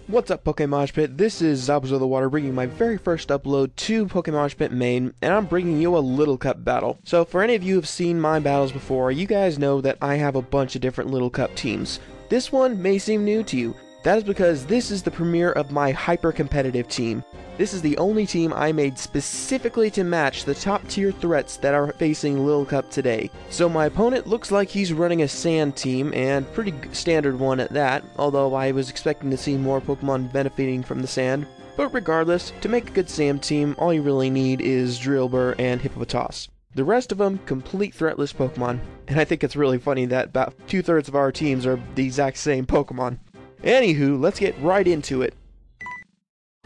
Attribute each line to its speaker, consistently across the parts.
Speaker 1: What's up, PokeMoshPit? This is ZabuzaoftheWater bringing my very first upload to PokeMoshPit main, and I'm bringing you a Little Cup battle. So for any of you who have seen my battles before, you guys know that I have a bunch of different Little Cup teams. This one may seem new to you. That is because this is the premiere of my hyper-competitive team. This is the only team I made specifically to match the top tier threats that are facing Little Cup today. So my opponent looks like he's running a sand team, and pretty standard one at that, although I was expecting to see more Pokemon benefiting from the sand. But regardless, to make a good sand team, all you really need is Drillbur and Hippopotas. The rest of them, complete threatless Pokemon, and I think it's really funny that about 2/3 of our teams are the exact same Pokemon. Anywho, let's get right into it.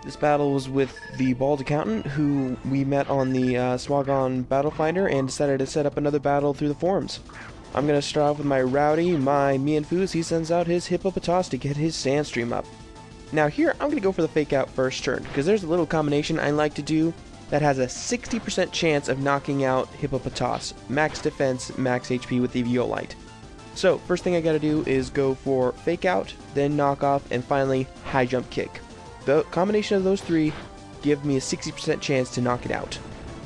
Speaker 1: This battle was with the BaldAccountant, who we met on the Swagon Battle Finder and decided to set up another battle through the forums. I'm going to start off with my Rowdy, my Mienfoo, as he sends out his Hippopotas to get his Sandstream up. Now here, I'm going to go for the Fake Out first turn, because there's a little combination I like to do that has a 60% chance of knocking out Hippopotas. Max defense, max HP with Eviolite. So, first thing I gotta do is go for Fake Out, then Knock Off, and finally High Jump Kick. The combination of those three give me a 60% chance to knock it out,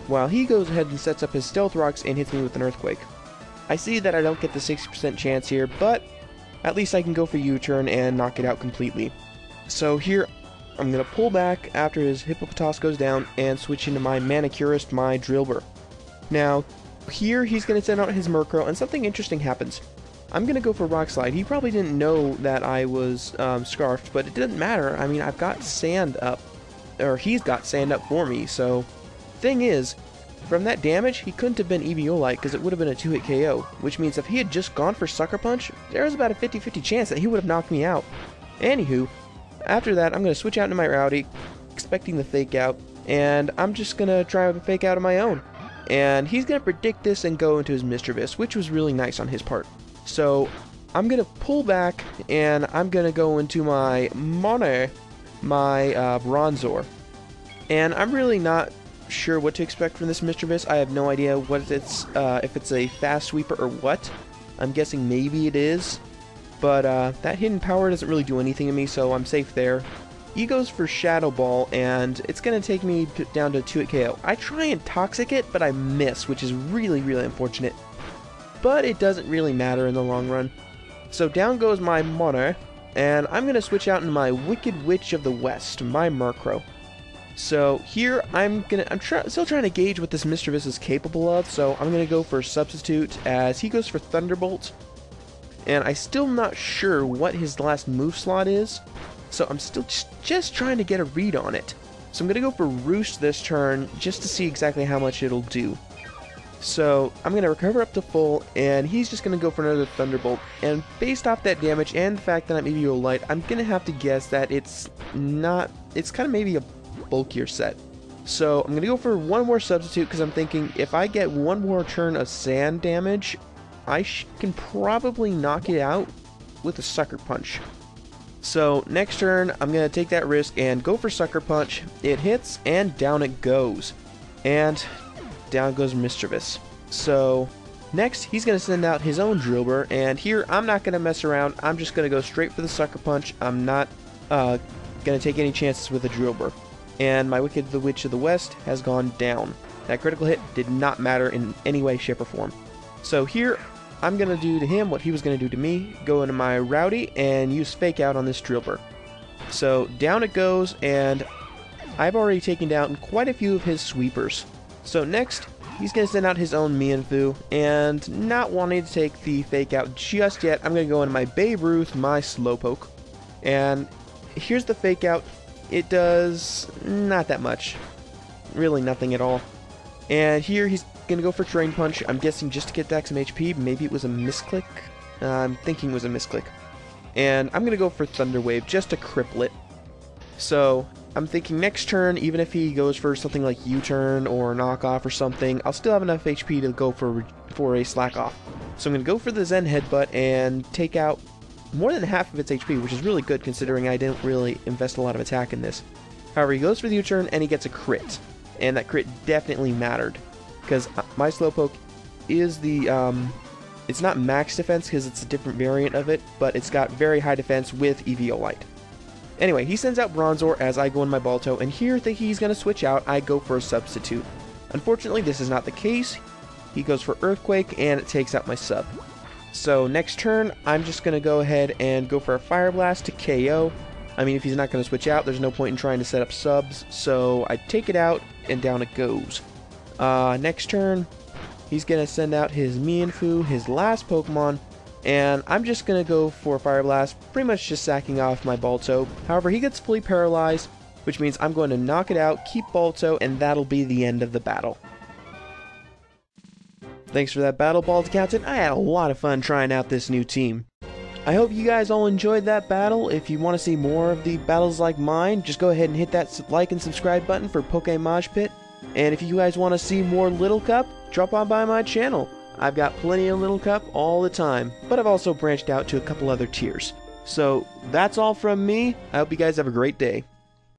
Speaker 1: while he goes ahead and sets up his Stealth Rocks and hits me with an Earthquake. I see that I don't get the 60% chance here, but at least I can go for U-turn and knock it out completely. So here, I'm gonna pull back after his Hippopotas goes down and switch into my Manicurist, my Drillbur. Now, here he's gonna send out his Murkrow, and something interesting happens. I'm going to go for Rock Slide. He probably didn't know that I was Scarfed, but it didn't matter. I mean, I've got sand up, or he's got sand up for me, so thing is, from that damage, he couldn't have been Eviolite because it would have been a 2-hit KO, which means if he had just gone for Sucker Punch, there was about a 50-50 chance that he would have knocked me out. Anywho, after that, I'm going to switch out into my Rowdy, expecting the Fake Out, and I'm just going to try a Fake Out of my own. And he's going to predict this and go into his Mischievous, which was really nice on his part. So, I'm going to pull back, and I'm going to go into my Mono, my Bronzor. And I'm really not sure what to expect from this Mischievous. I have no idea what it's, if it's a fast sweeper or what. I'm guessing maybe it is. But that hidden power doesn't really do anything to me, so I'm safe there. He goes for Shadow Ball, and it's going to take me down to 2-hit KO. I try and Toxic it, but I miss, which is really, really unfortunate. But it doesn't really matter in the long run. So down goes my Mono, and I'm going to switch out into my Wicked Witch of the West, my Murkrow. So here I'm still trying to gauge what this Mischievous is capable of, so I'm going to go for Substitute as he goes for Thunderbolt. And I'm still not sure what his last move slot is, so I'm still just trying to get a read on it. So I'm going to go for Roost this turn just to see exactly how much it'll do. So, I'm going to recover up to full, and he's just going to go for another Thunderbolt. And based off that damage and the fact that I'm Eviolite, I'm going to have to guess that it's kind of maybe a bulkier set. So, I'm going to go for one more Substitute, because I'm thinking if I get one more turn of sand damage, I can probably knock it out with a Sucker Punch. So, next turn, I'm going to take that risk and go for Sucker Punch. It hits, and down it goes. And down goes Mischievous. So, next, he's going to send out his own Drillbur, and here, I'm not going to mess around. I'm just going to go straight for the Sucker Punch. I'm not going to take any chances with a Drillbur. And my Wicked Witch of the West has gone down. That critical hit did not matter in any way, shape, or form. So here, I'm going to do to him what he was going to do to me. Go into my Rowdy and use Fake Out on this Drillbur. So, down it goes, and I've already taken down quite a few of his sweepers. So next, he's going to send out his own Mienfoo, and not wanting to take the Fake Out just yet, I'm going to go into my Babe Ruth, my Slowpoke. And here's the Fake Out. It does not that much. Really nothing at all. And here he's going to go for Terrain Punch, I'm guessing just to get back some HP. Maybe it was a misclick. I'm thinking it was a misclick. And I'm going to go for Thunder Wave just to cripple it. So, I'm thinking next turn, even if he goes for something like U-turn or knockoff or something, I'll still have enough HP to go for a slack off. So I'm going to go for the Zen Headbutt and take out more than half of its HP, which is really good considering I didn't really invest a lot of attack in this. However, he goes for the U-turn and he gets a crit. And that crit definitely mattered, because my Slowpoke is the It's not max defense because it's a different variant of it, but it's got very high defense with Eviolite. Anyway, he sends out Bronzor as I go in my Balto, and here that he's going to switch out, I go for a substitute. Unfortunately, this is not the case. He goes for Earthquake, and it takes out my sub. So next turn, I'm just going to go ahead and go for a Fire Blast to KO. I mean, if he's not going to switch out, there's no point in trying to set up subs, so I take it out, and down it goes. Next turn, he's going to send out his Mienfoo, his last Pokemon, and I'm just going to go for Fire Blast, pretty much just sacking off my Balto. However, he gets fully paralyzed, which means I'm going to knock it out, keep Balto, and that'll be the end of the battle. Thanks for that battle, BaldAccountant. I had a lot of fun trying out this new team. I hope you guys all enjoyed that battle. If you want to see more of the battles like mine, just go ahead and hit that like and subscribe button for PokeMoshPit. And if you guys want to see more Little Cup, drop on by my channel. I've got plenty of Little Cup all the time, but I've also branched out to a couple other tiers. So that's all from me. I hope you guys have a great day.